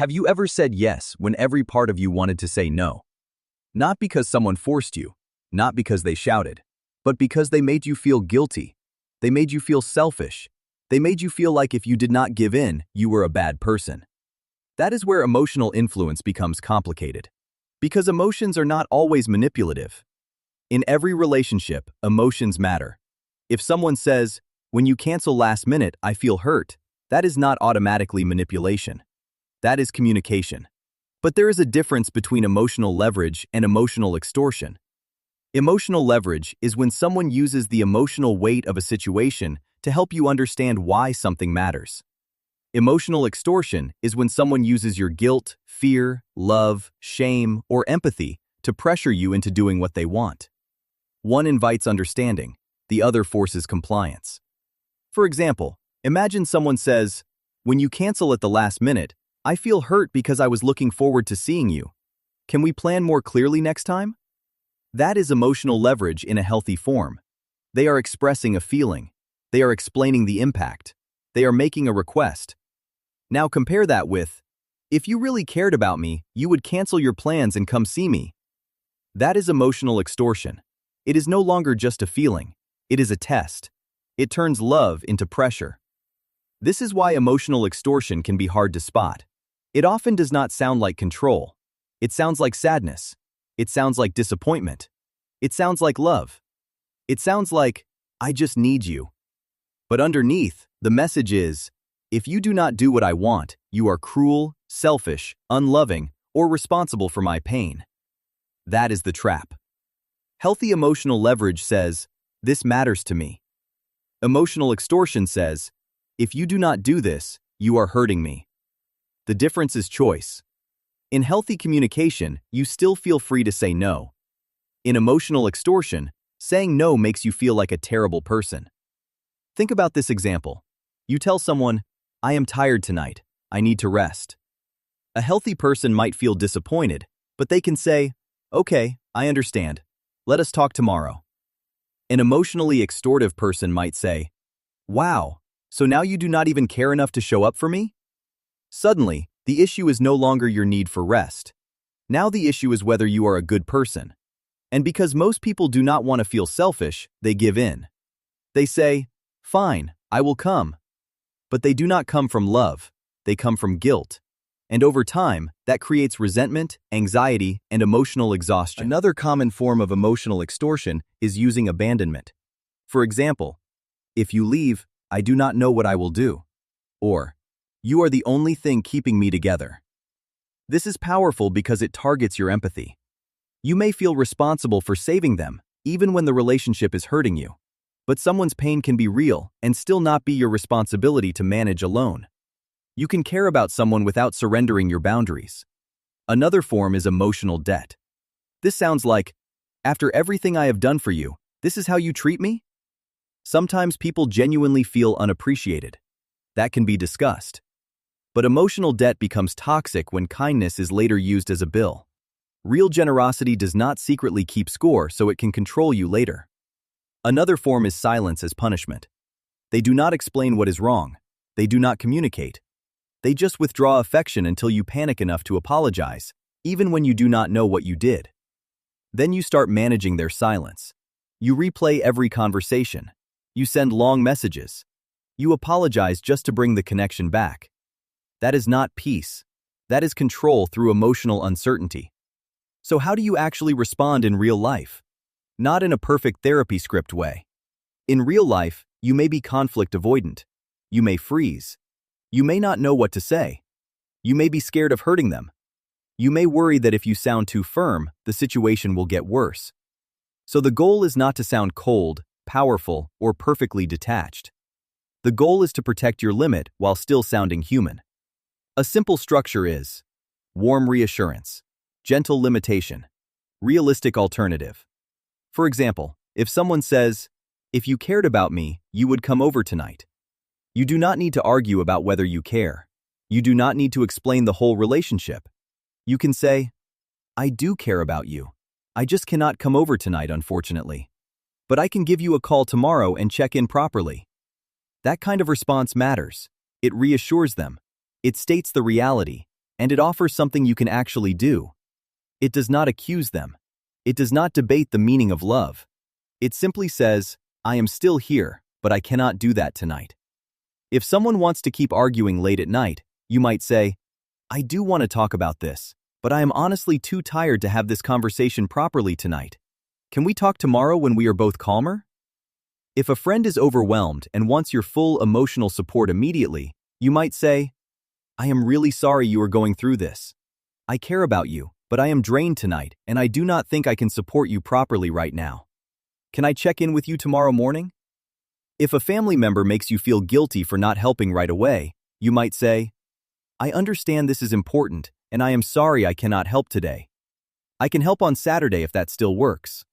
Have you ever said yes when every part of you wanted to say no? Not because someone forced you, not because they shouted, but because they made you feel guilty. They made you feel selfish. They made you feel like if you did not give in, you were a bad person. That is where emotional influence becomes complicated. Because emotions are not always manipulative. In every relationship, emotions matter. If someone says, "When you cancel last minute, I feel hurt," that is not automatically manipulation. That is communication. But there is a difference between emotional leverage and emotional extortion. Emotional leverage is when someone uses the emotional weight of a situation to help you understand why something matters. Emotional extortion is when someone uses your guilt, fear, love, shame, or empathy to pressure you into doing what they want. One invites understanding, the other forces compliance. For example, imagine someone says, "When you cancel at the last minute, I feel hurt because I was looking forward to seeing you. Can we plan more clearly next time?" That is emotional leverage in a healthy form. They are expressing a feeling. They are explaining the impact. They are making a request. Now compare that with, "If you really cared about me, you would cancel your plans and come see me." That is emotional extortion. It is no longer just a feeling. It is a test. It turns love into pressure. This is why emotional extortion can be hard to spot. It often does not sound like control. It sounds like sadness. It sounds like disappointment. It sounds like love. It sounds like, "I just need you." But underneath, the message is, if you do not do what I want, you are cruel, selfish, unloving, or responsible for my pain. That is the trap. Healthy emotional leverage says, "This matters to me." Emotional extortion says, "If you do not do this, you are hurting me." The difference is choice. In healthy communication, you still feel free to say no. In emotional extortion, saying no makes you feel like a terrible person. Think about this example. You tell someone, "I am tired tonight. I need to rest." A healthy person might feel disappointed, but they can say, "Okay, I understand. Let us talk tomorrow." An emotionally extortive person might say, "Wow, so now you do not even care enough to show up for me?" Suddenly, the issue is no longer your need for rest. Now the issue is whether you are a good person. And because most people do not want to feel selfish, they give in. They say, "Fine, I will come." But they do not come from love. They come from guilt. And over time, that creates resentment, anxiety, and emotional exhaustion. Another common form of emotional extortion is using abandonment. For example, "If you leave, I do not know what I will do." Or, "You are the only thing keeping me together." This is powerful because it targets your empathy. You may feel responsible for saving them, even when the relationship is hurting you. But someone's pain can be real and still not be your responsibility to manage alone. You can care about someone without surrendering your boundaries. Another form is emotional debt. This sounds like, "After everything I have done for you, this is how you treat me?" Sometimes people genuinely feel unappreciated. That can be discussed. But emotional debt becomes toxic when kindness is later used as a bill. Real generosity does not secretly keep score so it can control you later. Another form is silence as punishment. They do not explain what is wrong. They do not communicate. They just withdraw affection until you panic enough to apologize, even when you do not know what you did. Then you start managing their silence. You replay every conversation. You send long messages. You apologize just to bring the connection back. That is not peace. That is control through emotional uncertainty. So how do you actually respond in real life? Not in a perfect therapy script way. In real life, you may be conflict avoidant. You may freeze. You may not know what to say. You may be scared of hurting them. You may worry that if you sound too firm, the situation will get worse. So the goal is not to sound cold, powerful, or perfectly detached. The goal is to protect your limit while still sounding human. A simple structure is warm reassurance, gentle limitation, realistic alternative. For example, if someone says, "If you cared about me, you would come over tonight." You do not need to argue about whether you care. You do not need to explain the whole relationship. You can say, "I do care about you. I just cannot come over tonight, unfortunately. But I can give you a call tomorrow and check in properly." That kind of response matters. It reassures them. It states the reality, and it offers something you can actually do. It does not accuse them. It does not debate the meaning of love. It simply says, I am still here, but I cannot do that tonight. If someone wants to keep arguing late at night, you might say, I do want to talk about this, but I am honestly too tired to have this conversation properly tonight. Can we talk tomorrow when we are both calmer? If a friend is overwhelmed and wants your full emotional support immediately, you might say, I am really sorry you are going through this. I care about you, but I am drained tonight and I do not think I can support you properly right now. Can I check in with you tomorrow morning? If a family member makes you feel guilty for not helping right away, you might say, I understand this is important, and I am sorry I cannot help today. I can help on Saturday if that still works.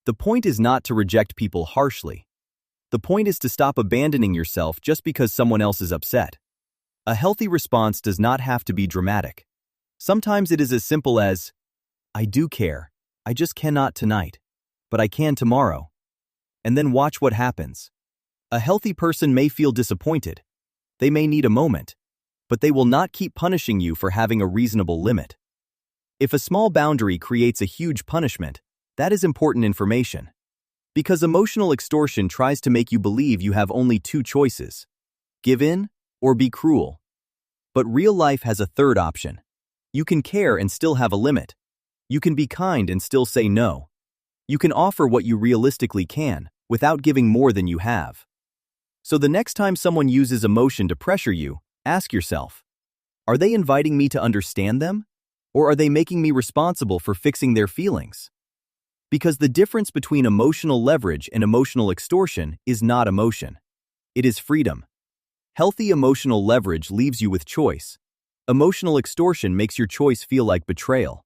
The point is not to reject people harshly. The point is to stop abandoning yourself just because someone else is upset. A healthy response does not have to be dramatic. Sometimes it is as simple as, I do care, I just cannot tonight, but I can tomorrow. And then watch what happens. A healthy person may feel disappointed. They may need a moment, but they will not keep punishing you for having a reasonable limit. If a small boundary creates a huge punishment, that is important information. Because emotional extortion tries to make you believe you have only two choices: give in or be cruel. But real life has a third option. You can care and still have a limit. You can be kind and still say no. You can offer what you realistically can, without giving more than you have. So the next time someone uses emotion to pressure you, ask yourself, are they inviting me to understand them? Or are they making me responsible for fixing their feelings? Because the difference between emotional leverage and emotional extortion is not emotion. It is freedom. Healthy emotional leverage leaves you with choice. Emotional extortion makes your choice feel like betrayal.